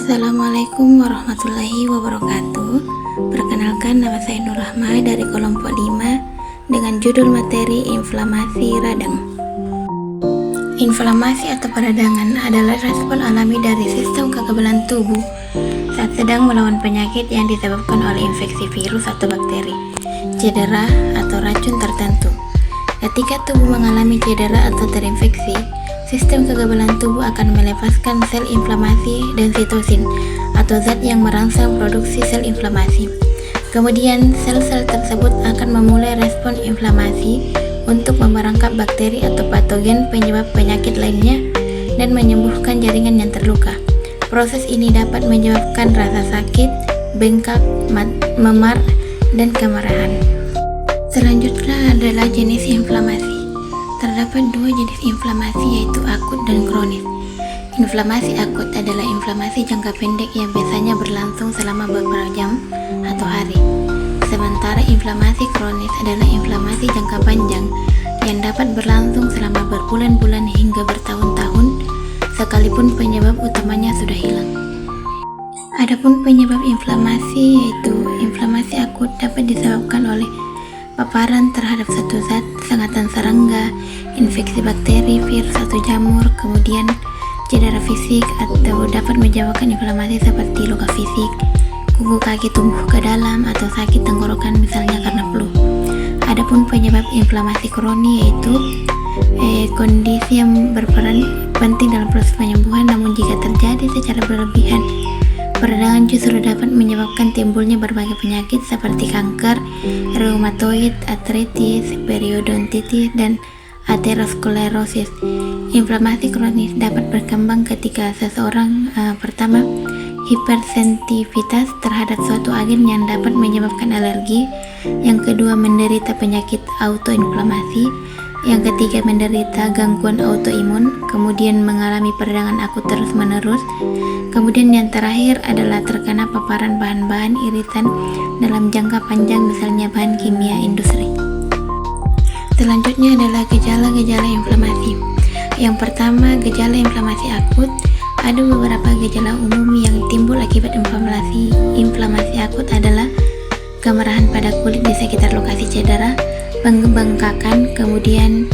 Assalamualaikum warahmatullahi wabarakatuh. Perkenalkan, nama saya Nur Rahma dari kelompok 5 dengan judul materi inflamasi radang. Inflamasi atau peradangan adalah respon alami dari sistem kekebalan tubuh saat sedang melawan penyakit yang disebabkan oleh infeksi virus atau bakteri, cedera, atau racun tertentu. Ketika tubuh mengalami cedera atau terinfeksi, sistem kekebalan tubuh akan melepaskan sel inflamasi dan sitosin atau zat yang merangsang produksi sel inflamasi. Kemudian sel-sel tersebut akan memulai respon inflamasi untuk memerangkap bakteri atau patogen penyebab penyakit lainnya dan menyembuhkan jaringan yang terluka. Proses ini dapat menyebabkan rasa sakit, bengkak, memar, dan kemarahan. Selanjutnya adalah jenis inflamasi. Terdapat dua jenis inflamasi, yaitu akut dan kronis. Inflamasi akut adalah inflamasi jangka pendek yang biasanya berlangsung selama beberapa jam atau hari. Sementara inflamasi kronis adalah inflamasi jangka panjang yang dapat berlangsung selama berbulan-bulan hingga bertahun-tahun, sekalipun penyebab utamanya sudah hilang. Adapun penyebab inflamasi, yaitu inflamasi akut dapat disebabkan oleh paparan terhadap satu zat, sengatan serangga, infeksi bakteri, virus atau jamur, kemudian cedera fisik atau dapat menyebabkan inflamasi seperti luka fisik, kuku kaki tumbuh ke dalam, atau sakit tenggorokan misalnya karena flu. Adapun penyebab inflamasi kronis, yaitu kondisi yang berperan penting dalam proses penyembuhan, namun jika terjadi secara berlebihan, peradangan justru dapat menyebabkan timbulnya berbagai penyakit seperti kanker, reumatoid, artritis, periodontitis, dan aterosklerosis. Inflamasi kronis dapat berkembang ketika seseorang pertama hipersensitivitas terhadap suatu agen yang dapat menyebabkan alergi, yang kedua menderita penyakit autoinflamasi, yang ketiga menderita gangguan autoimun, kemudian mengalami peradangan akut terus-menerus, kemudian yang terakhir adalah terkena paparan bahan-bahan iritan dalam jangka panjang, misalnya bahan kimia industri. Selanjutnya adalah gejala-gejala inflamasi. Yang pertama, gejala inflamasi akut. Ada beberapa gejala umum yang timbul akibat inflamasi. Inflamasi akut adalah kemerahan pada kulit di sekitar lokasi cedera, pembengkakan, kemudian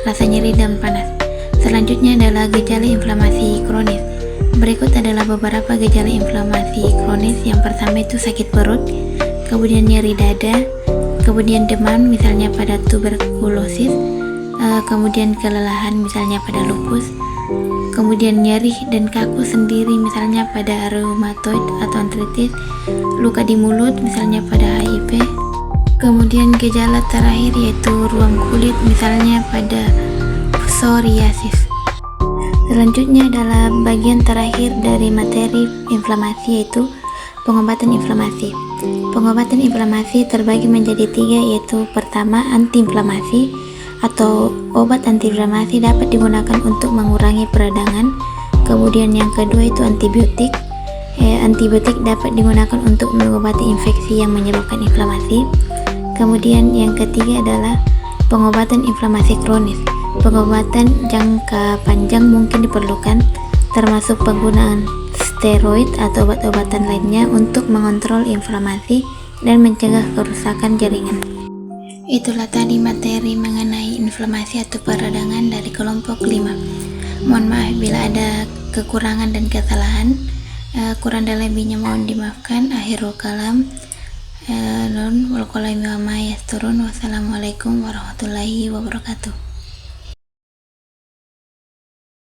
rasa nyeri dan panas. Selanjutnya adalah gejala inflamasi kronis. Berikut adalah beberapa gejala inflamasi kronis. Yang pertama itu sakit perut, kemudian nyeri dada, kemudian demam misalnya pada tuberkulosis, kemudian kelelahan misalnya pada lupus, kemudian nyeri dan kaku sendiri misalnya pada reumatoid atau artritis, luka di mulut misalnya pada HIV. Kemudian gejala terakhir yaitu ruam kulit misalnya pada psoriasis. Selanjutnya adalah bagian terakhir dari materi inflamasi, yaitu pengobatan inflamasi. Pengobatan inflamasi terbagi menjadi 3, yaitu pertama antiinflamasi atau obat antiinflamasi dapat digunakan untuk mengurangi peradangan. Kemudian yang kedua itu antibiotik. Antibiotik dapat digunakan untuk mengobati infeksi yang menyebabkan inflamasi. Kemudian yang ketiga adalah pengobatan inflamasi kronis. Pengobatan jangka panjang mungkin diperlukan, termasuk penggunaan steroid atau obat-obatan lainnya untuk mengontrol inflamasi dan mencegah kerusakan jaringan. Itulah tadi materi mengenai inflamasi atau peradangan dari kelompok 5. Mohon maaf bila ada kekurangan dan kesalahan. Kurang dan lebihnya mohon dimaafkan. Akhirul kalam. Wassalamualaikum warahmatullahi wabarakatuh.